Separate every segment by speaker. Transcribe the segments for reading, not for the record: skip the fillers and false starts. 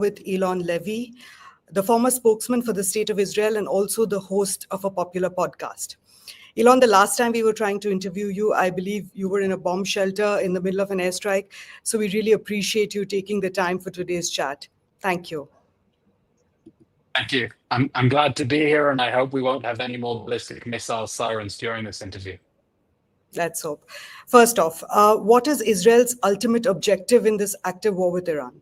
Speaker 1: with Eylon Levy, the former spokesman for the State of Israel and also the host of a popular podcast. Eylon, the last time we were trying to interview you, I believe you were in a bomb shelter in the middle of an airstrike. So we really appreciate you taking the time for today's chat. Thank you.
Speaker 2: Thank you. I'm glad to be here, and I hope we won't have any more ballistic missile sirens during this interview.
Speaker 1: Let's hope. First off, what is Israel's ultimate objective in this active war with Iran?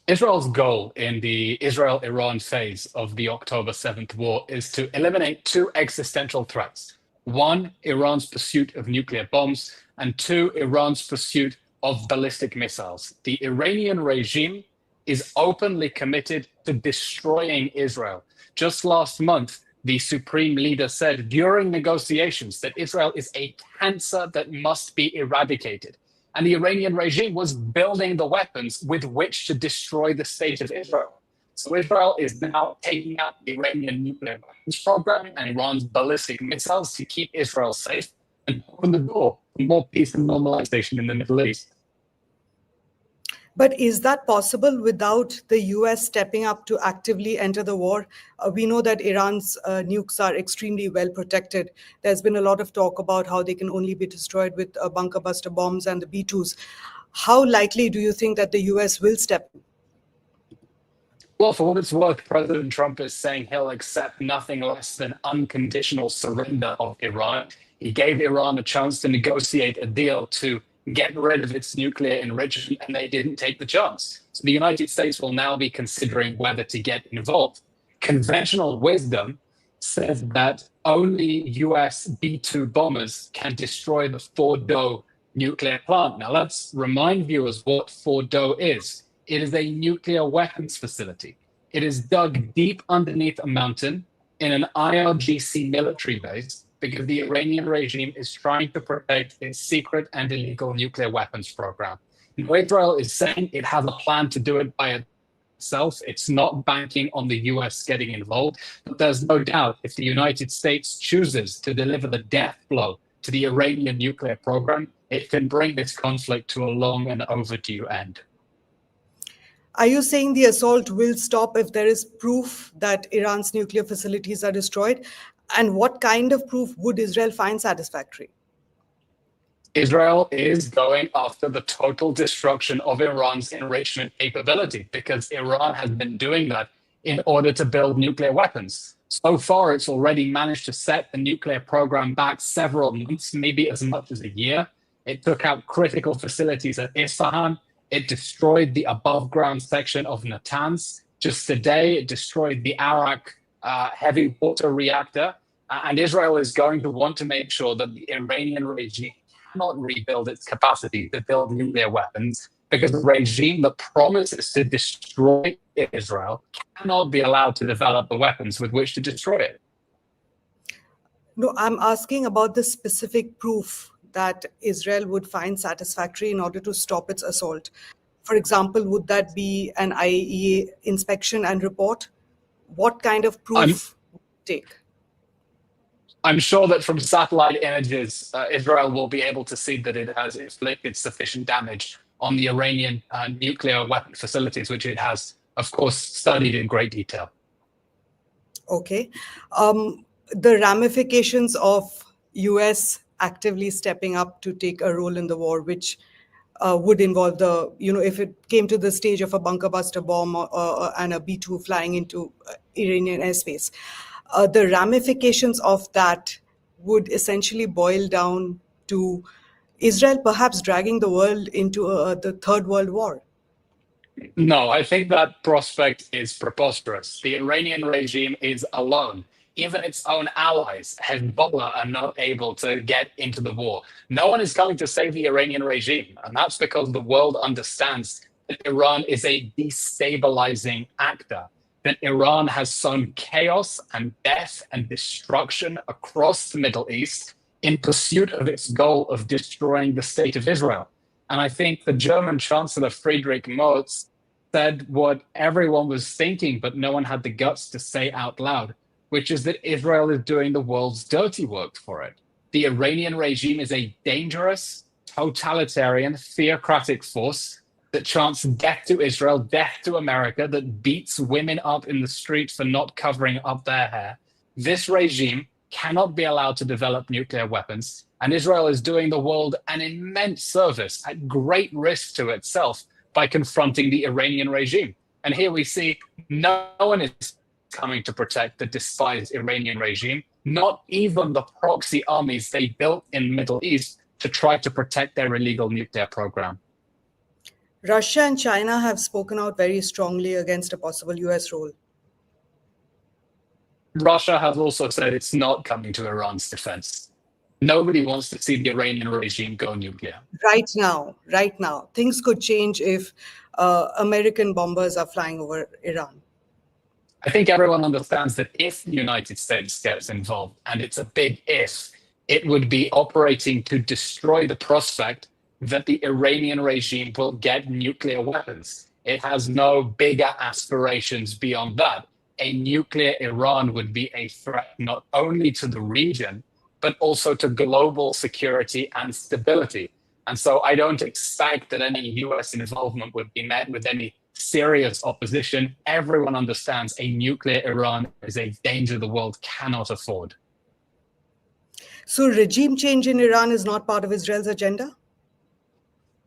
Speaker 2: Israel's goal in the Israel-Iran phase of the October 7th war is to eliminate two existential threats. One, Iran's pursuit of nuclear bombs, and two, Iran's pursuit of ballistic missiles. The Iranian regime is openly committed to destroying Israel. Just last month, the supreme leader said during negotiations that Israel is a cancer that must be eradicated. And the Iranian regime was building the weapons with which to destroy the state of Israel. So Israel is now taking out the Iranian nuclear weapons program and Iran's ballistic missiles to keep Israel safe and open the door for more peace and normalization in the Middle East.
Speaker 1: But is that possible without the US stepping up to actively enter the war? We know that Iran's nukes are extremely well protected. There's been a lot of talk about how they can only be destroyed with bunker buster bombs and the B-2s. How likely do you think that the US will step in?
Speaker 2: Well, for what it's worth, President Trump is saying he'll accept nothing less than unconditional surrender of Iran. He gave Iran a chance to negotiate a deal to get rid of its nuclear enrichment, and they didn't take the chance. So the United States will now be considering whether to get involved. Conventional wisdom says that only US B-2 bombers can destroy the Fordo nuclear plant. Now, let's remind viewers what Fordo is. It is a nuclear weapons facility. It is dug deep underneath a mountain in an IRGC military base because the Iranian regime is trying to protect its secret and illegal nuclear weapons program. Now, Israel is saying it has a plan to do it by itself. It's not banking on the US getting involved, but there's no doubt if the United States chooses to deliver the death blow to the Iranian nuclear program, it can bring this conflict to a long and overdue end.
Speaker 1: Are you saying the assault will stop if there is proof that Iran's nuclear facilities are destroyed? And what kind of proof would Israel find satisfactory?
Speaker 2: Israel is going after the total destruction of Iran's enrichment capability because Iran has been doing that in order to build nuclear weapons. So far, it's already managed to set the nuclear program back several months, maybe as much as a year. It took out critical facilities at Isfahan. It destroyed the above-ground section of Natanz. Just today, it destroyed the Arak heavy water reactor. And Israel is going to want to make sure that the Iranian regime cannot rebuild its capacity to build nuclear weapons because the regime that promises to destroy Israel cannot be allowed to develop the weapons with which to destroy it.
Speaker 1: No, I'm asking about the specific proof that Israel would find satisfactory in order to stop its assault. For example, would that be an IAEA inspection and report? What kind of proof would it take?
Speaker 2: I'm sure that from satellite images, Israel will be able to see that it has inflicted sufficient damage on the Iranian nuclear weapon facilities, which it has, of course, studied in great detail.
Speaker 1: Okay. The ramifications of US actively stepping up to take a role in the war, which would involve if it came to the stage of a bunker buster bomb and a B-2 flying into Iranian airspace. The ramifications of that would essentially boil down to Israel perhaps dragging the world into the Third World War.
Speaker 2: No, I think that prospect is preposterous. The Iranian regime is alone. Even its own allies, Hezbollah, are not able to get into the war. No one is coming to save the Iranian regime. And that's because the world understands that Iran is a destabilizing actor, that Iran has sown chaos and death and destruction across the Middle East in pursuit of its goal of destroying the state of Israel. And I think the German Chancellor Friedrich Merz said what everyone was thinking, but no one had the guts to say out loud, which is that Israel is doing the world's dirty work for it. The Iranian regime is a dangerous, totalitarian, theocratic force that chants death to Israel, death to America, that beats women up in the street for not covering up their hair. This regime cannot be allowed to develop nuclear weapons, and Israel is doing the world an immense service at great risk to itself by confronting the Iranian regime. And here we see no one is coming to protect the despised Iranian regime, not even the proxy armies they built in the Middle East to try to protect their illegal nuclear program.
Speaker 1: Russia and China have spoken out very strongly against a possible US role.
Speaker 2: Russia has also said it's not coming to Iran's defense. Nobody wants to see the Iranian regime go nuclear.
Speaker 1: Right now, things could change if American bombers are flying over Iran.
Speaker 2: I think everyone understands that if the United States gets involved, and it's a big if, it would be operating to destroy the prospect that the Iranian regime will get nuclear weapons. It has no bigger aspirations beyond that. A nuclear Iran would be a threat not only to the region, but also to global security and stability. And so I don't expect that any US involvement would be met with any serious opposition. Everyone understands a nuclear Iran is a danger the world cannot afford.
Speaker 1: So regime change in Iran is not part of Israel's agenda?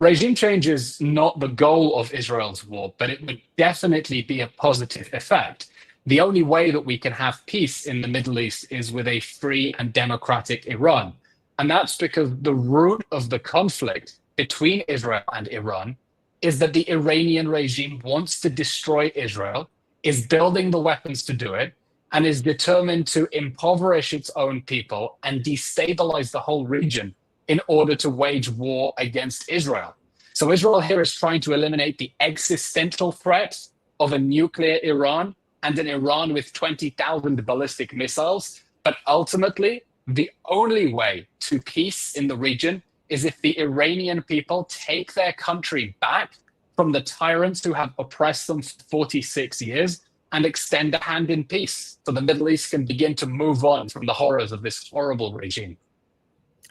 Speaker 2: Regime change is not the goal of Israel's war, but it would definitely be a positive effect. The only way that we can have peace in the Middle East is with a free and democratic Iran. And that's because the root of the conflict between Israel and Iran is that the Iranian regime wants to destroy Israel, is building the weapons to do it, and is determined to impoverish its own people and destabilize the whole region in order to wage war against Israel. So Israel here is trying to eliminate the existential threat of a nuclear Iran and an Iran with 20,000 ballistic missiles. But ultimately, the only way to peace in the region is if the Iranian people take their country back from the tyrants who have oppressed them for 46 years and extend a hand in peace so the Middle East can begin to move on from the horrors of this horrible regime.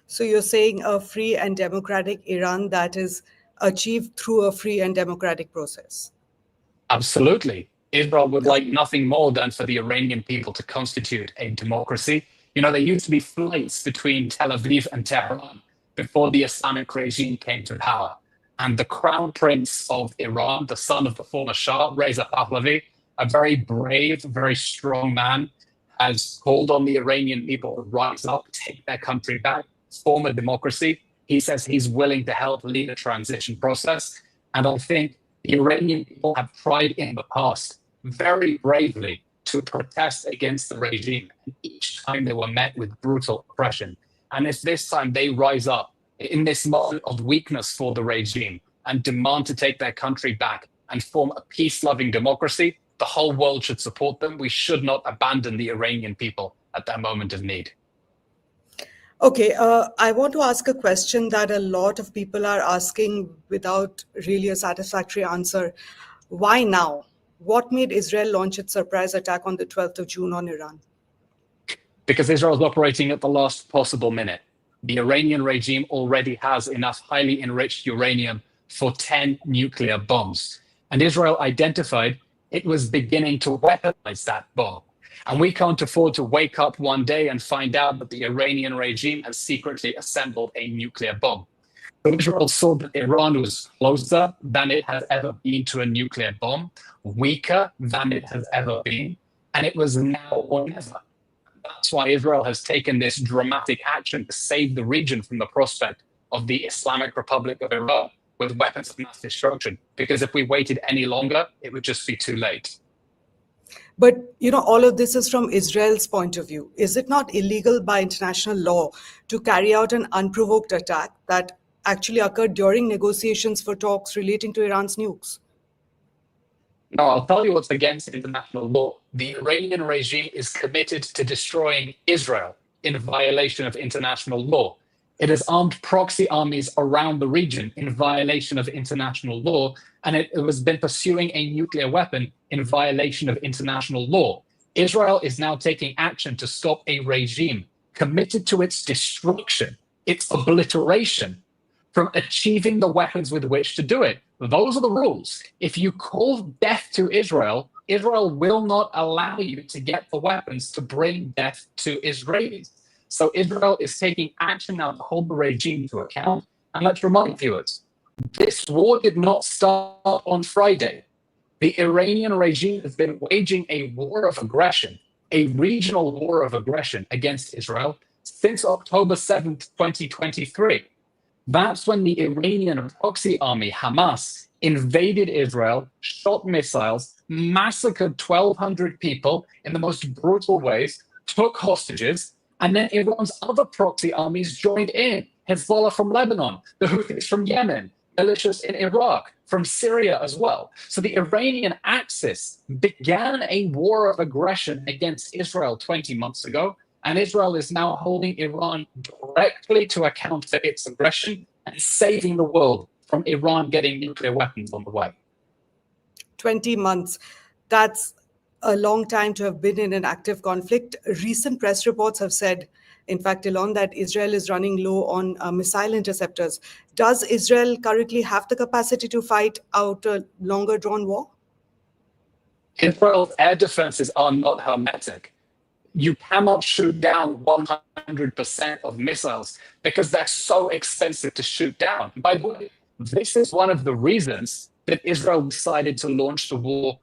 Speaker 1: So you're saying a free and democratic Iran that is achieved through a free and democratic process?
Speaker 2: Absolutely. Israel would like nothing more than for the Iranian people to constitute a democracy. You know, there used to be flights between Tel Aviv and Tehran before the Islamic regime came to power. And the crown prince of Iran, the son of the former Shah, Reza Pahlavi, a very brave, very strong man, has called on the Iranian people to rise up, take their country back, form a democracy. He says he's willing to help lead a transition process. And I think the Iranian people have tried in the past very bravely to protest against the regime. And each time they were met with brutal oppression. And if this time they rise up in this moment of weakness for the regime and demand to take their country back and form a peace-loving democracy, the whole world should support them. We should not abandon the Iranian people at that moment of need.
Speaker 1: Okay, I want to ask a question that a lot of people are asking without really a satisfactory answer. Why now? What made Israel launch its surprise attack on the 12th of June on Iran?
Speaker 2: Because Israel is operating at the last possible minute. The Iranian regime already has enough highly enriched uranium for 10 nuclear bombs. And Israel identified it was beginning to weaponize that bomb. And we can't afford to wake up one day and find out that the Iranian regime has secretly assembled a nuclear bomb. So Israel saw that Iran was closer than it has ever been to a nuclear bomb, weaker than it has ever been, and it was now or never. That's why Israel has taken this dramatic action to save the region from the prospect of the Islamic Republic of Iran with weapons of mass destruction. Because if we waited any longer, it would just be too late.
Speaker 1: But, you know, all of this is from Israel's point of view. Is it not illegal by international law to carry out an unprovoked attack that actually occurred during negotiations for talks relating to Iran's nukes?
Speaker 2: No, I'll tell you what's against international law. The Iranian regime is committed to destroying Israel in violation of international law. It has armed proxy armies around the region in violation of international law, and it has been pursuing a nuclear weapon in violation of international law. Israel is now taking action to stop a regime committed to its destruction, its obliteration, from achieving the weapons with which to do it. Those are the rules. If you call death to Israel, Israel will not allow you to get the weapons to bring death to Israelis. So Israel is taking action now to hold the regime to account. And let's remind viewers, this war did not start on Friday. The Iranian regime has been waging a war of aggression, a regional war of aggression against Israel since October 7th, 2023. That's when the Iranian proxy army, Hamas, invaded Israel, shot missiles, massacred 1,200 people in the most brutal ways, took hostages, and then Iran's other proxy armies joined in. Hezbollah from Lebanon, the Houthis from Yemen, militias in Iraq, from Syria as well. So the Iranian axis began a war of aggression against Israel 20 months ago, and Israel is now holding Iran directly to account for its aggression and saving the world from Iran getting nuclear weapons on the way.
Speaker 1: 20 months. That's a long time to have been in an active conflict. Recent press reports have said, in fact, Eylon, that Israel is running low on missile interceptors. Does Israel currently have the capacity to fight out a longer drawn war?
Speaker 2: Israel's air defenses are not hermetic. You cannot shoot down 100% of missiles because they're so expensive to shoot down. By the way, this is one of the reasons that Israel decided to launch the war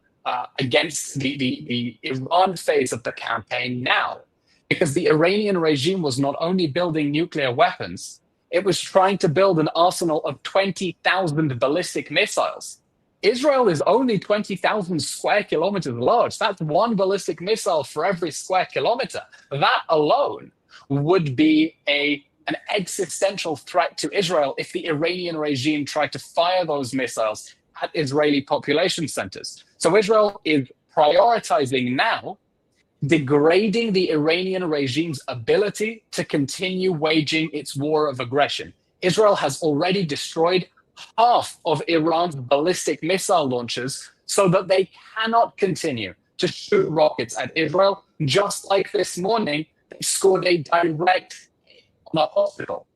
Speaker 2: against the Iran phase of the campaign now. Because the Iranian regime was not only building nuclear weapons, it was trying to build an arsenal of 20,000 ballistic missiles. Israel is only 20,000 square kilometers large. That's one ballistic missile for every square kilometer. That alone would be an existential threat to Israel if the Iranian regime tried to fire those missiles at Israeli population centers. So Israel is prioritizing now degrading the Iranian regime's ability to continue waging its war of aggression. Israel has already destroyed half of Iran's ballistic missile launchers so that they cannot continue to shoot rockets at Israel. Just like this morning, they scored a direct hit on a hospital.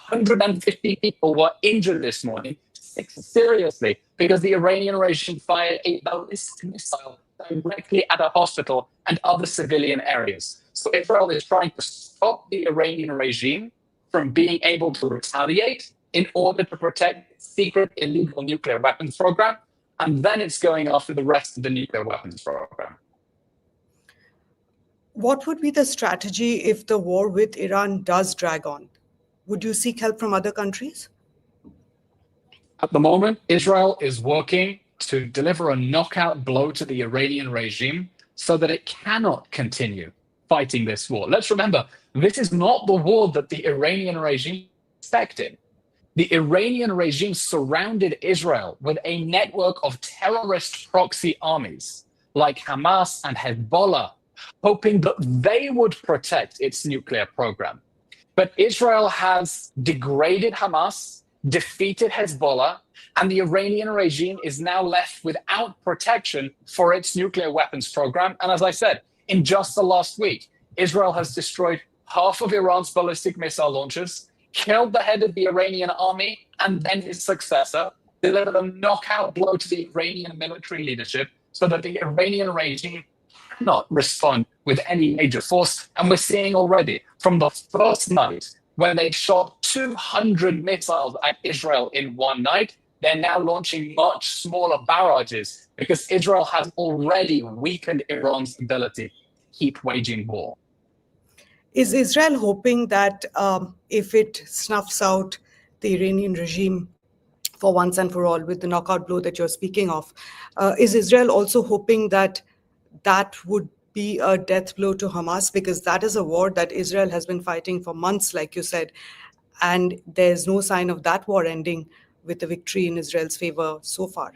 Speaker 2: 150 people were injured this morning, 6 seriously, because the Iranian regime fired a ballistic missile directly at a hospital and other civilian areas. So Israel is trying to stop the Iranian regime from being able to retaliate in order to protect its secret illegal nuclear weapons program, and then it's going after the rest of the nuclear weapons program.
Speaker 1: What would be the strategy if the war with Iran does drag on? Would you seek help from other countries?
Speaker 2: At the moment, Israel is working to deliver a knockout blow to the Iranian regime so that it cannot continue fighting this war. Let's remember, this is not the war that the Iranian regime expected. The Iranian regime surrounded Israel with a network of terrorist proxy armies like Hamas and Hezbollah, hoping that they would protect its nuclear program. But Israel has degraded Hamas, defeated Hezbollah, and the Iranian regime is now left without protection for its nuclear weapons program. And as I said, in just the last week, Israel has destroyed half of Iran's ballistic missile launchers, killed the head of the Iranian army and then his successor, delivered a knockout blow to the Iranian military leadership so that the Iranian regime cannot respond with any major force. And we're seeing already from the first night when they shot 200 missiles at Israel in one night, they're now launching much smaller barrages because Israel has already weakened Iran's ability to keep waging war.
Speaker 1: Is Israel hoping that if it snuffs out the Iranian regime for once and for all with the knockout blow that you're speaking of, is Israel also hoping that that would be a death blow to Hamas? Because that is a war that Israel has been fighting for months, like you said, and there's no sign of that war ending with a victory in Israel's favor so far.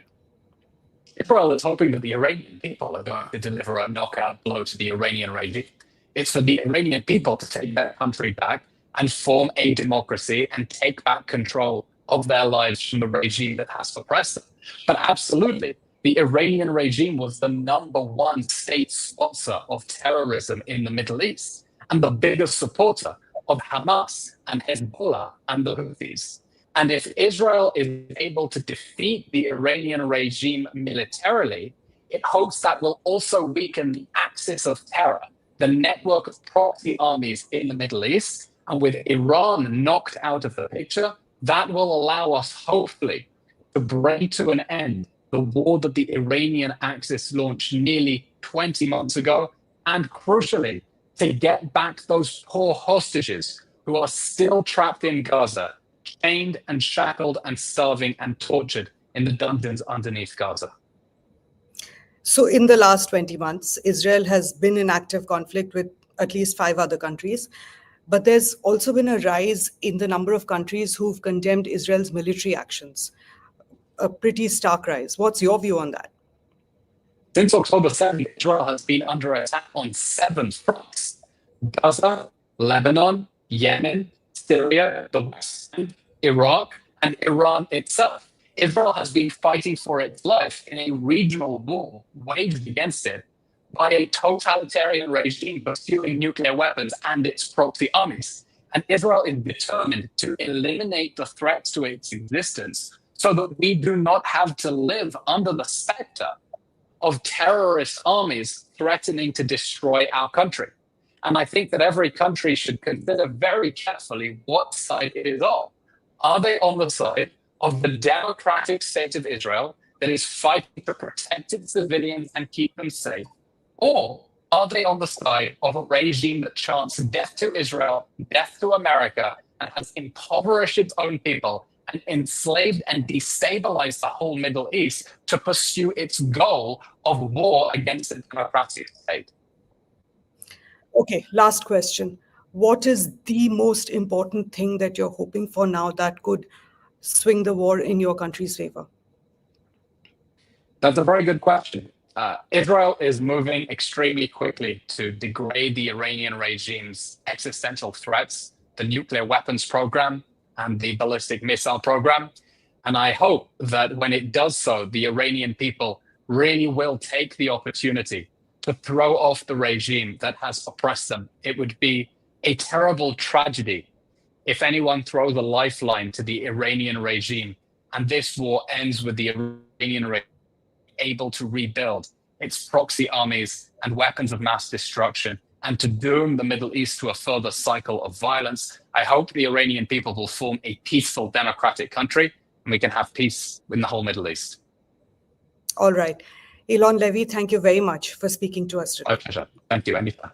Speaker 2: Israel is hoping that the Iranian people are going to deliver a knockout blow to the Iranian regime. It's for the Iranian people to take their country back and form a democracy and take back control of their lives from the regime that has oppressed them. But absolutely, the Iranian regime was the #1 state sponsor of terrorism in the Middle East and the biggest supporter of Hamas and Hezbollah and the Houthis. And if Israel is able to defeat the Iranian regime militarily, it hopes that will also weaken the axis of terror, the network of proxy armies in the Middle East. And with Iran knocked out of the picture, that will allow us, hopefully, to bring to an end the war that the Iranian Axis launched nearly 20 months ago, and crucially, to get back those poor hostages who are still trapped in Gaza, chained and shackled and starving and tortured in the dungeons underneath Gaza.
Speaker 1: So in the last 20 months, Israel has been in active conflict with at least 5 other countries. But there's also been a rise in the number of countries who've condemned Israel's military actions. A pretty stark rise. What's your view on that?
Speaker 2: Since October 7th, Israel has been under attack on 7 fronts: Gaza, Lebanon, Yemen, Syria, the West Bank, Iraq, and Iran itself. Israel has been fighting for its life in a regional war waged against it by a totalitarian regime pursuing nuclear weapons and its proxy armies. And Israel is determined to eliminate the threats to its existence so that we do not have to live under the specter of terrorist armies threatening to destroy our country. And I think that every country should consider very carefully what side it is on. Are they on the side of the democratic state of Israel that is fighting to protect its civilians and keep them safe? Or are they on the side of a regime that chants death to Israel, death to America, and has impoverished its own people and enslaved and destabilized the whole Middle East to pursue its goal of war against the democratic state?
Speaker 1: Okay, last question. What is the most important thing that you're hoping for now that could swing the war in your country's favor?
Speaker 2: That's a very good question. Israel is moving extremely quickly to degrade the Iranian regime's existential threats, the nuclear weapons program and the ballistic missile program. And I hope that when it does so, the Iranian people really will take the opportunity to throw off the regime that has oppressed them. It would be a terrible tragedy if anyone throws a lifeline to the Iranian regime and this war ends with the Iranian regime able to rebuild its proxy armies and weapons of mass destruction and to doom the Middle East to a further cycle of violence. I hope the Iranian people will form a peaceful democratic country and we can have peace in the whole Middle East.
Speaker 1: All right. Eylon Levy, thank you very much for speaking to us today.
Speaker 2: My pleasure. Thank you, Anita.